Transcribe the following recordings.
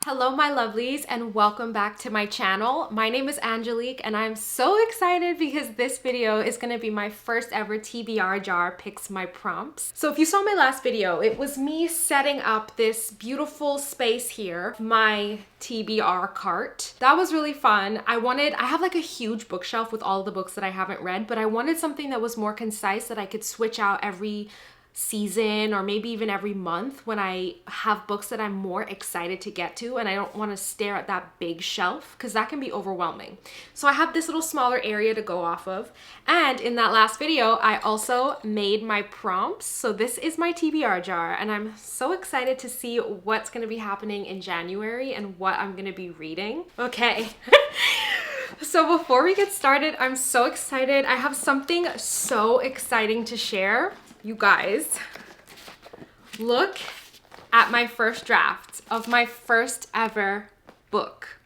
Hello my lovelies and welcome back to my channel. My name is Angelique and I'm so excited because this video is going to be my first ever TBR jar picks my prompts. So if you saw my last video, it was me setting up this beautiful space here, my TBR cart. That was really fun. I have like a huge bookshelf with all the books that I haven't read, but I wanted something that was more concise that I could switch out every season or maybe even every month when I have books that I'm more excited to get to and I don't want to stare at that big shelf because that can be overwhelming. So I have this little smaller area to go off of. And in that last video, I also made my prompts. So this is my TBR jar and I'm so excited to see what's going to be happening in January and what I'm going to be reading. Okay. So before we get started, I'm so excited. I have something so exciting to share. You guys, look at my first draft of my first ever book.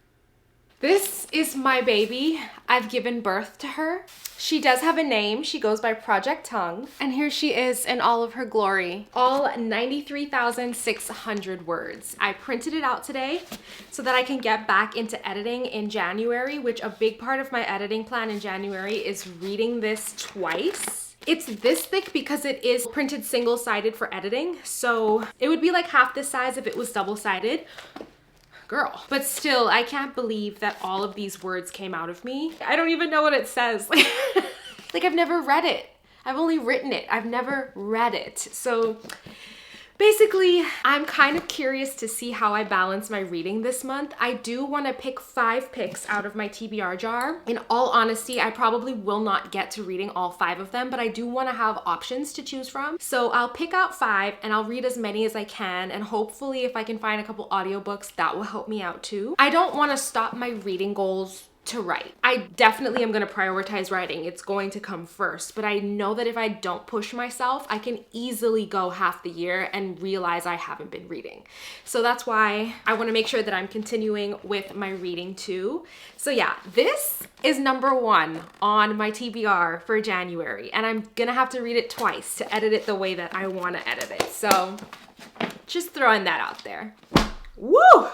This is my baby. I've given birth to her. She does have a name. She goes by Project Tongue. And here she is in all of her glory. All 93,600 words. I printed it out today so that I can get back into editing in January, which a big part of my editing plan in January is reading this twice. It's this thick because it is printed single-sided for editing. So it would be like half this size if it was double-sided. Girl. But still, I can't believe that all of these words came out of me. I don't even know what it says. Like I've never read it. I've only written it. I've never read it. So basically, I'm kind of curious to see how I balance my reading this month. I do want to pick 5 picks out of my TBR jar. In all honesty, I probably will not get to reading all 5 of them, but I do want to have options to choose from. So I'll pick out 5 and I'll read as many as I can. And hopefully if I can find a couple audiobooks, that will help me out too. I don't want to stop my reading goals to write. I definitely am going to prioritize writing. It's going to come first, but I know that if I don't push myself, I can easily go half the year and realize I haven't been reading. So that's why I want to make sure that I'm continuing with my reading too. So yeah, this is number 1 on my TBR for January, and I'm gonna have to read it twice to edit it the way that I want to edit it. So just throwing that out there. Woo!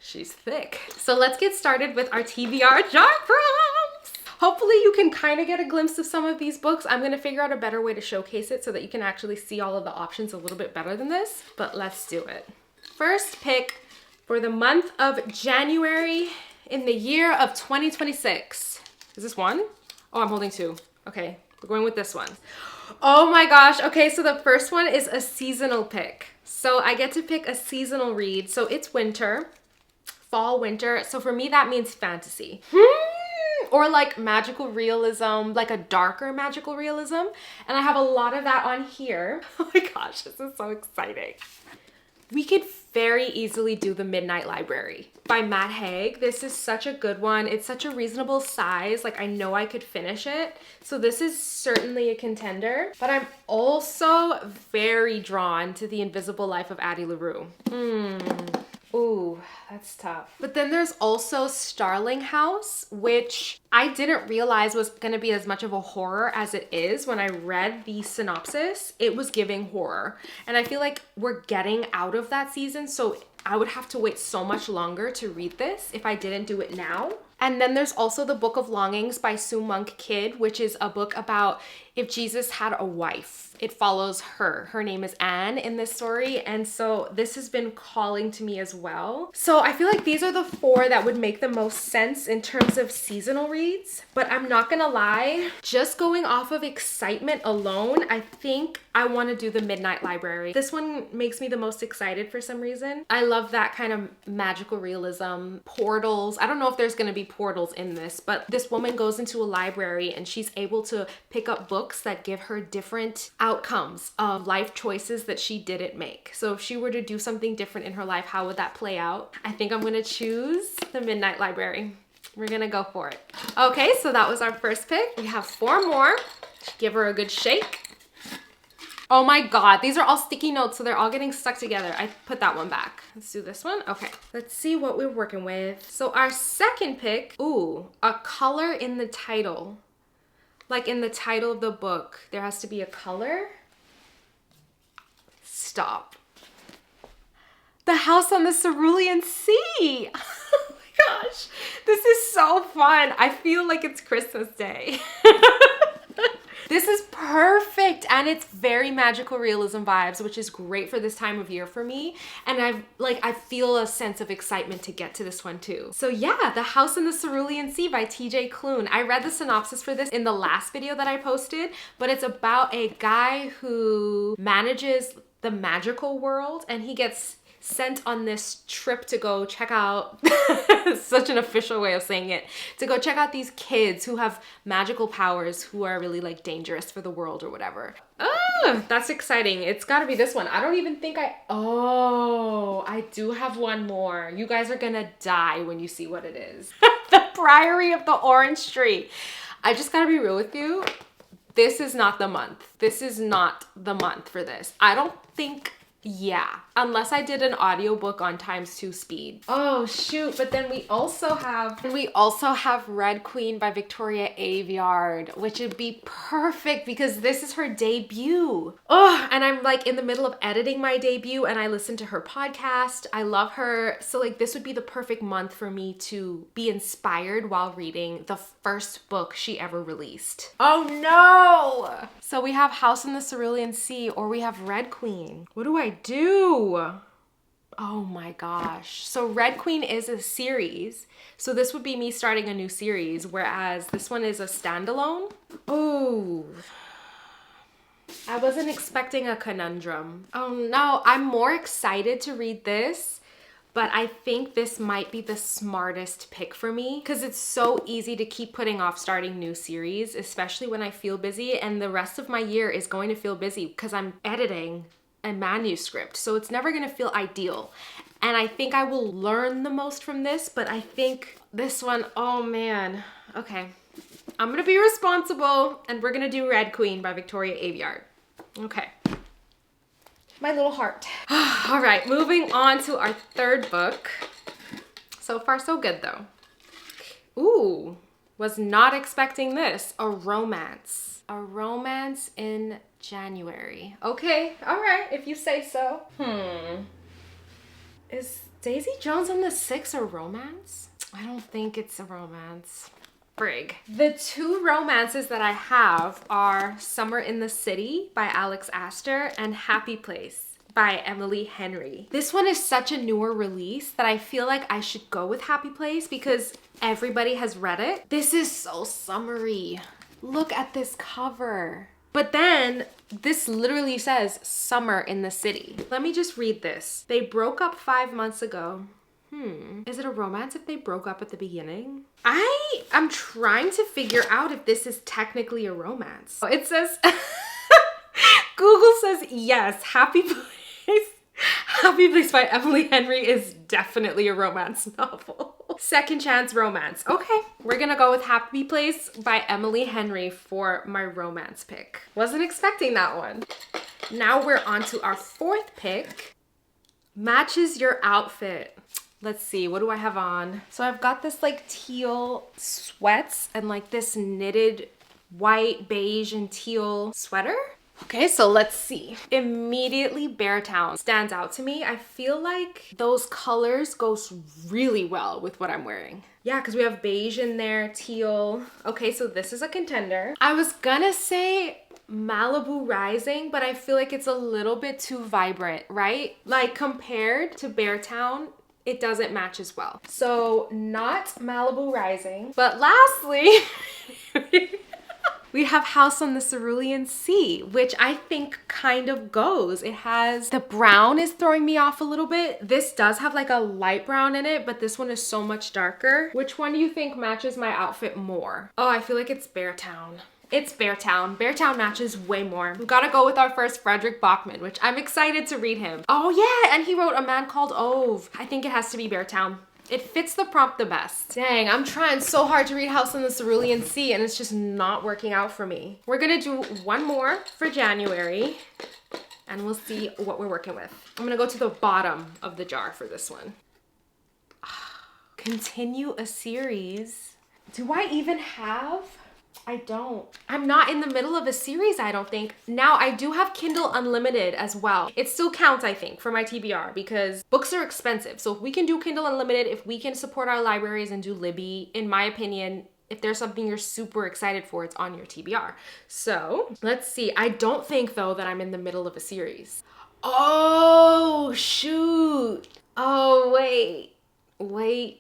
She's thick. So let's get started with our TBR jar prompts. Hopefully you can kind of get a glimpse of some of these books. I'm gonna figure out a better way to showcase it so that you can actually see all of the options a little bit better than this, but let's do it. First pick for the month of January in the year of 2026. Is this one? Oh, I'm holding 2. Okay, we're going with this one. Oh my gosh, okay, so the first one is a seasonal pick. So I get to pick a seasonal read. So it's winter. Fall, winter. So for me, that means fantasy. Or like magical realism, like a darker magical realism. And I have a lot of that on here. Oh my gosh, this is so exciting. We could very easily do The Midnight Library by Matt Haig. This is such a good one. It's such a reasonable size. Like I know I could finish it. So this is certainly a contender, but I'm also very drawn to The Invisible Life of Addie LaRue. Ooh, that's tough. But then there's also Starling House, which I didn't realize was gonna be as much of a horror as it is. When I read the synopsis, it was giving horror. And I feel like we're getting out of that season, so I would have to wait so much longer to read this if I didn't do it now. And then there's also The Book of Longings by Sue Monk Kidd, which is a book about if Jesus had a wife. It follows her. Her name is Anne in this story. And so this has been calling to me as well. So I feel like these are the 4 that would make the most sense in terms of seasonal reads. But I'm not gonna lie, just going off of excitement alone, I think I want to do The Midnight Library. This one makes me the most excited for some reason. I love that kind of magical realism, portals. I don't know if there's gonna be portals in this, but this woman goes into a library and she's able to pick up books that give her different outcomes of life choices that she didn't make. So if she were to do something different in her life, how would that play out? I think I'm gonna choose The Midnight Library. We're gonna go for it. Okay, so that was our first pick. We have 4 more. Give her a good shake. Oh my God, these are all sticky notes, so they're all getting stuck together. I put that one back. Let's do this one. Okay, let's see what we're working with. So our second pick, ooh, a color in the title. Like in the title of the book, there has to be a color. Stop. The House on the Cerulean Sea. Oh my gosh, this is so fun. I feel like it's Christmas Day. This is perfect, and it's very magical realism vibes, which is great for this time of year for me. And I feel a sense of excitement to get to this one too. So yeah, The House in the Cerulean Sea by TJ Klune. I read the synopsis for this in the last video that I posted, but it's about a guy who manages the magical world, and he gets sent on this trip to go check out such an official way of saying it, to go check out these kids who have magical powers who are really like dangerous for the world or whatever. Oh, that's exciting. It's got to be this one. I don't even think I do have one more. You guys are gonna die when you see what it is. The Priory of the Orange Tree. I just gotta be real with you. This is not the month. This is not the month for this. I don't think. Yeah, unless I did an audiobook on ×2 speed. Oh shoot, but then we also have Red Queen by Victoria Aveyard, which would be perfect because this is her debut. Oh, and I'm like in the middle of editing my debut and I listened to her podcast. I love her. So like this would be the perfect month for me to be inspired while reading the first book she ever released. Oh no! So we have House in the Cerulean Sea, or we have Red Queen. What do I do? Oh my gosh. So Red Queen is a series. So this would be me starting a new series, whereas this one is a standalone. Oh, I wasn't expecting a conundrum. Oh no, I'm more excited to read this, but I think this might be the smartest pick for me because it's so easy to keep putting off starting new series, especially when I feel busy, and the rest of my year is going to feel busy because I'm editing a manuscript, so it's never gonna feel ideal. And I think I will learn the most from this, but I think this one, oh man. Okay, I'm gonna be responsible and we're gonna do Red Queen by Victoria Aveyard. Okay. My little heart. All right, moving on to our third book. So far, so good though. Ooh, was not expecting this. A romance. A romance in January. Okay, all right, if you say so. Is Daisy Jones and the Six a romance? I don't think it's a romance. Frig. The two romances that I have are Summer in the City by Alex Astor and Happy Place by Emily Henry. This one is such a newer release that I feel like I should go with Happy Place because everybody has read it. This is so summery. Look at this cover. But then this literally says Summer in the City. Let me just read this. They broke up 5 months ago. Is it a romance if they broke up at the beginning? I'm trying to figure out if this is technically a romance. It says, Google says yes, Happy Place. Happy Place by Emily Henry is definitely a romance novel. Second chance romance. Okay, we're gonna go with Happy Place by Emily Henry for my romance pick. Wasn't expecting that one. Now we're on to our fourth pick. Matches your outfit. Let's see, what do I have on? So I've got this like teal sweats and like this knitted white, beige, and teal sweater. Okay, so let's see. Immediately Beartown stands out to me. I feel like those colors goes really well with what I'm wearing. Yeah, because we have beige in there, teal. Okay, so this is a contender. I was gonna say Malibu Rising, but I feel like it's a little bit too vibrant, right? Like compared to Beartown, it doesn't match as well. So not Malibu Rising, but lastly, we have House on the Cerulean Sea, which I think kind of goes. It has, the brown is throwing me off a little bit. This does have like a light brown in it, but this one is so much darker. Which one do you think matches my outfit more? Oh, I feel like it's Beartown. It's Beartown. Beartown matches way more. We've got to go with our first Frederick Bachman, which I'm excited to read him. Oh yeah, and he wrote A Man Called Ove. I think it has to be Beartown. It fits the prompt the best. Dang, I'm trying so hard to read House on the Cerulean Sea and it's just not working out for me. We're gonna do one more for January and we'll see what we're working with. I'm gonna go to the bottom of the jar for this one. Continue a series. Do I even have I don't. I'm not in the middle of a series, I don't think. Now, I do have Kindle Unlimited as well. It still counts, I think, for my TBR because books are expensive. So if we can do Kindle Unlimited, if we can support our libraries and do Libby, in my opinion, if there's something you're super excited for, it's on your TBR. So let's see. I don't think, though, that I'm in the middle of a series. Oh, shoot. Oh, wait.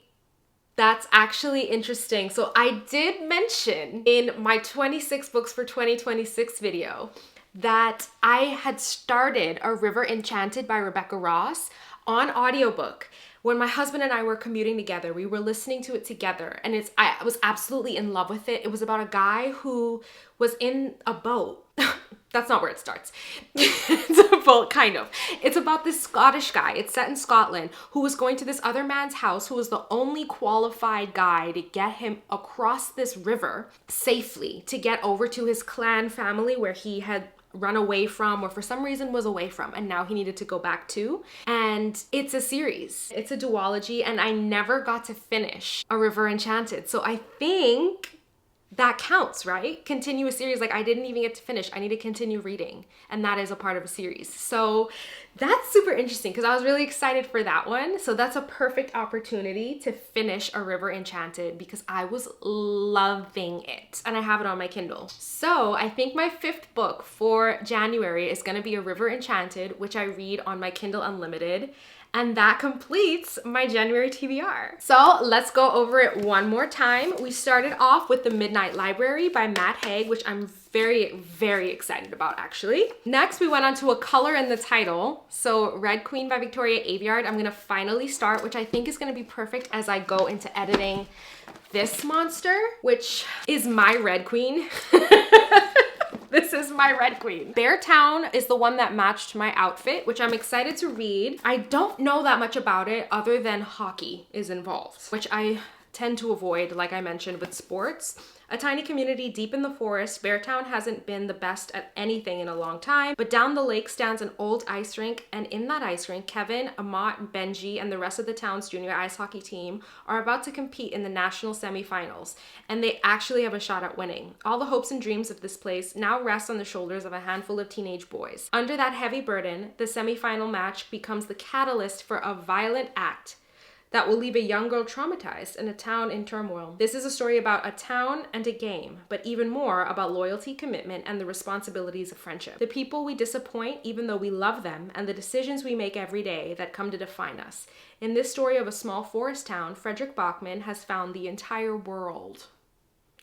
That's actually interesting. So I did mention in my 26 books for 2026 video that I had started A River Enchanted by Rebecca Ross on audiobook. When my husband and I were commuting together, we were listening to it together, and I was absolutely in love with it. It was about a guy who was in a boat. That's not where it starts. It's a boat, kind of. It's about this Scottish guy. It's set in Scotland, who was going to this other man's house, who was the only qualified guy to get him across this river safely to get over to his clan family where he had run away from, or for some reason was away from, and now he needed to go back to. And it's a series. It's a duology, and I never got to finish A River Enchanted. So I think that counts, right? Continuous series, like I didn't even get to finish. I need to continue reading, and that is a part of a series. So that's super interesting because I was really excited for that one. So that's a perfect opportunity to finish A River Enchanted because I was loving it, and I have it on my Kindle. So I think my 5th book for January is gonna be A River Enchanted, which I read on my Kindle Unlimited. And that completes my January TBR. So let's go over it one more time. We started off with The Midnight Library by Matt Haig, which I'm very, very excited about actually. Next, we went on to A Color in the Title. So Red Queen by Victoria Aveyard, I'm gonna finally start, which I think is gonna be perfect as I go into editing this monster, which is my Red Queen. This is my Red Queen. Beartown is the one that matched my outfit, which I'm excited to read. I don't know that much about it other than hockey is involved, which I tend to avoid, like I mentioned, with sports. A tiny community deep in the forest, Beartown hasn't been the best at anything in a long time, but down the lake stands an old ice rink, and in that ice rink, Kevin, Amat, Benji, and the rest of the town's junior ice hockey team are about to compete in the national semifinals, and they actually have a shot at winning. All the hopes and dreams of this place now rest on the shoulders of a handful of teenage boys. Under that heavy burden, the semifinal match becomes the catalyst for a violent act that will leave a young girl traumatized and a town in turmoil. This is a story about a town and a game, but even more about loyalty, commitment, and the responsibilities of friendship. The people we disappoint even though we love them, and the decisions we make every day that come to define us. In this story of a small forest town, Frederick Bachman has found the entire world.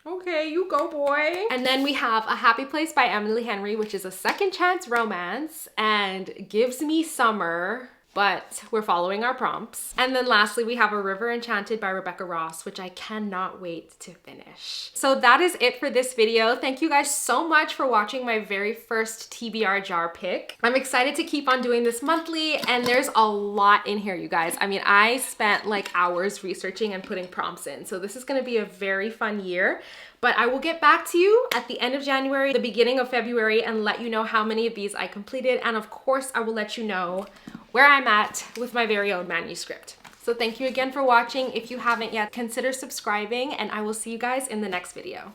Okay, you go, boy. And then we have A Happy Place by Emily Henry, which is a second chance romance and gives me summer, but we're following our prompts. And then lastly, we have A River Enchanted by Rebecca Ross, which I cannot wait to finish. So that is it for this video. Thank you guys so much for watching my very first TBR jar pick. I'm excited to keep on doing this monthly, and there's a lot in here, you guys. I mean, I spent like hours researching and putting prompts in, so this is gonna be a very fun year. But I will get back to you at the end of January, the beginning of February, and let you know how many of these I completed. And of course, I will let you know where I'm at with my very own manuscript. So thank you again for watching. If you haven't yet, consider subscribing, and I will see you guys in the next video.